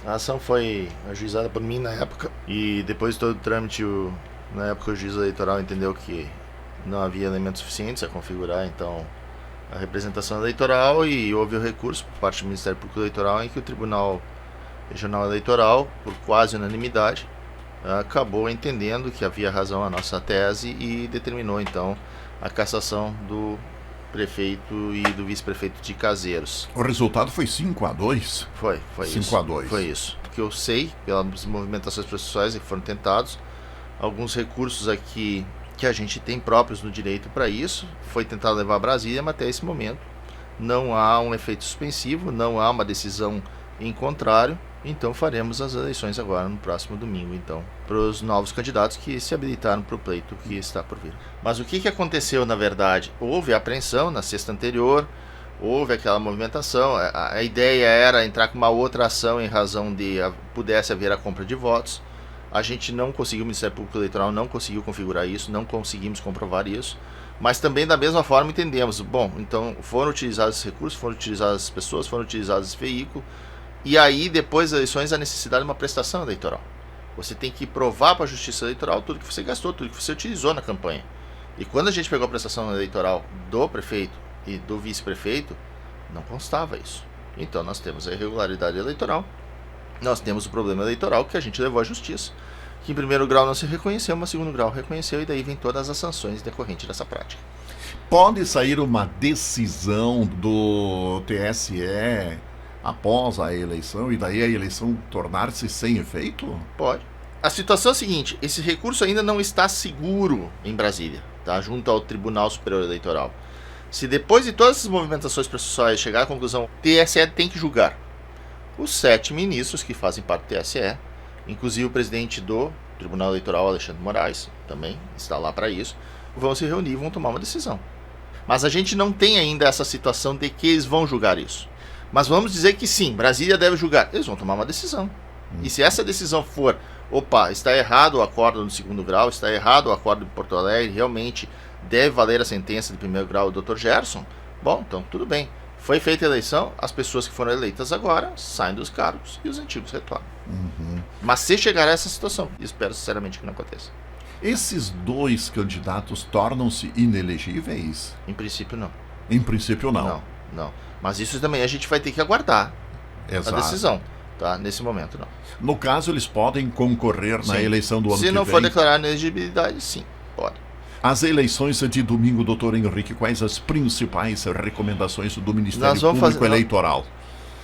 A ação foi ajuizada por mim na época e depois de todo o trâmite, na época o juiz eleitoral entendeu que não havia elementos suficientes a configurar então a representação eleitoral e houve o recurso por parte do Ministério Público Eleitoral em que o Tribunal Regional Eleitoral, por quase unanimidade, acabou entendendo que havia razão a nossa tese e determinou então a cassação do prefeito e do vice-prefeito de Caseiros. O resultado foi 5-2? Foi 5-2. Foi isso. O que eu sei, pelas movimentações processuais que foram tentados, alguns recursos aqui que a gente tem próprios no direito para isso, foi tentado levar a Brasília, mas até esse momento não há um efeito suspensivo, não há uma decisão em contrário, então faremos as eleições agora no próximo domingo, então, para os novos candidatos que se habilitaram para o pleito que está por vir. Mas o que aconteceu na verdade? Houve a apreensão na sexta anterior, houve aquela movimentação, a ideia era entrar com uma outra ação em razão de pudesse haver a compra de votos. A gente não conseguiu, o Ministério Público Eleitoral não conseguiu configurar isso, não conseguimos comprovar isso, mas também da mesma forma entendemos, bom, então foram utilizados esses recursos, foram utilizadas as pessoas, foram utilizados esse veículo, e aí depois das eleições a necessidade de uma prestação eleitoral. Você tem que provar para a Justiça Eleitoral tudo que você gastou, tudo que você utilizou na campanha. E quando a gente pegou a prestação eleitoral do prefeito e do vice-prefeito, não constava isso. Então nós temos a irregularidade eleitoral, nós temos o problema eleitoral que a gente levou à Justiça, que em primeiro grau não se reconheceu, mas em segundo grau reconheceu, e daí vem todas as sanções decorrentes dessa prática. Pode sair uma decisão do TSE após a eleição e daí a eleição tornar-se sem efeito? Pode. A situação é a seguinte, esse recurso ainda não está seguro em Brasília, tá? Junto ao Tribunal Superior Eleitoral. Se depois de todas essas movimentações processuais chegar à conclusão, o TSE tem que julgar. Os 7 ministros que fazem parte do TSE, inclusive o presidente do Tribunal Eleitoral, Alexandre Moraes, também está lá para isso, vão se reunir e vão tomar uma decisão. Mas a gente não tem ainda essa situação de que eles vão julgar isso. Mas vamos dizer que sim, Brasília deve julgar. Eles vão tomar uma decisão. E se essa decisão for, opa, está errado o acordo no segundo grau, está errado o acordo de Porto Alegre, realmente deve valer a sentença de primeiro grau do Dr. Gerson, bom, então tudo bem. Foi feita a eleição, as pessoas que foram eleitas agora saem dos cargos e os antigos retornam. Mas se chegar a essa situação, espero sinceramente que não aconteça. Esses 2 candidatos tornam-se inelegíveis? Em princípio não. Em princípio não. Não. Mas isso também a gente vai ter que aguardar. Exato. A decisão. Tá? Nesse momento não. No caso, eles podem concorrer na eleição do ano que vem? Se não for declarar inelegibilidade, sim, pode. As eleições de domingo, doutor Henrique, quais as principais recomendações do Ministério Público Eleitoral?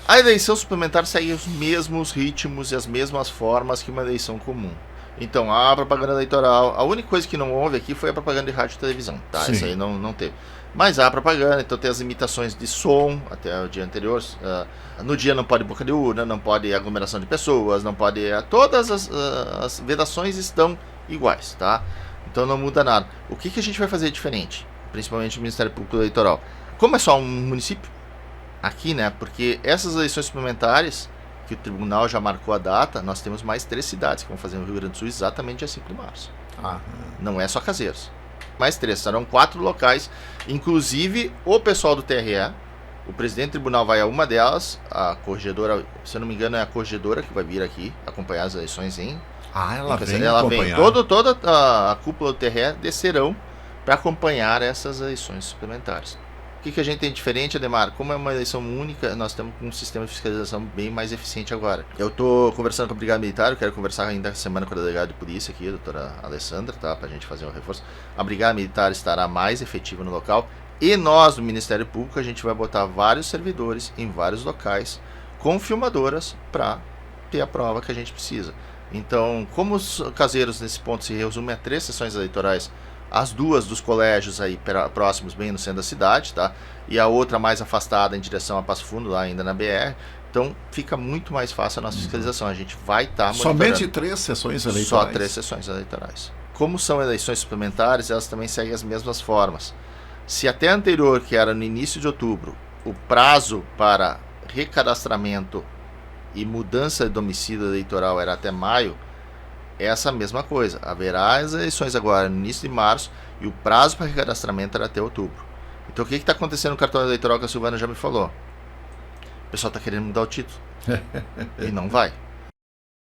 A eleição suplementar segue os mesmos ritmos e as mesmas formas que uma eleição comum. Então, a propaganda eleitoral, a única coisa que não houve aqui foi a propaganda de rádio e televisão, tá? Sim. Isso aí não teve. Mas há propaganda, então tem as limitações de som até o dia anterior. No dia não pode boca de urna, não pode aglomeração de pessoas, não pode... todas as vedações estão iguais, tá? Então não muda nada. O que a gente vai fazer diferente? Principalmente o Ministério Público Eleitoral. Como é só um município, aqui, né? Porque essas eleições suplementares, que o tribunal já marcou a data, nós temos mais 3 cidades que vão fazer no Rio Grande do Sul exatamente dia 5 de março. Não é só Caseiros. Mais 3, serão 4 locais, inclusive o pessoal do TRE, o presidente do tribunal vai a uma delas, a corregedora, se eu não me engano é a corregedora que vai vir aqui acompanhar as eleições ela vem toda a cúpula do TRE descerão para acompanhar essas eleições suplementares. O que a gente tem diferente, Ademar? Como é uma eleição única, nós estamos com um sistema de fiscalização bem mais eficiente agora. Eu estou conversando com a Brigada Militar, eu quero conversar ainda essa semana com a delegada de polícia aqui, a doutora Alessandra, tá? Para a gente fazer um reforço. A Brigada Militar estará mais efetiva no local e nós, do Ministério Público, a gente vai botar vários servidores em vários locais com filmadoras para ter a prova que a gente precisa. Então, como os Caseiros nesse ponto se resumem a 3 sessões eleitorais, as 2 dos colégios aí próximos, bem no centro da cidade, tá? E a outra mais afastada em direção a Passo Fundo, lá ainda na BR. Então fica muito mais fácil a nossa fiscalização. A gente vai estar monitorando. Somente 3 sessões eleitorais? Só 3 sessões eleitorais. Como são eleições suplementares, elas também seguem as mesmas formas. Se até anterior, que era no início de outubro, o prazo para recadastramento e mudança de domicílio eleitoral era até maio, essa mesma coisa. Haverá as eleições agora no início de março e o prazo para recadastramento era até outubro. Então o que está acontecendo no cartório eleitoral que a Silvana já me falou? O pessoal está querendo mudar o título. E não vai.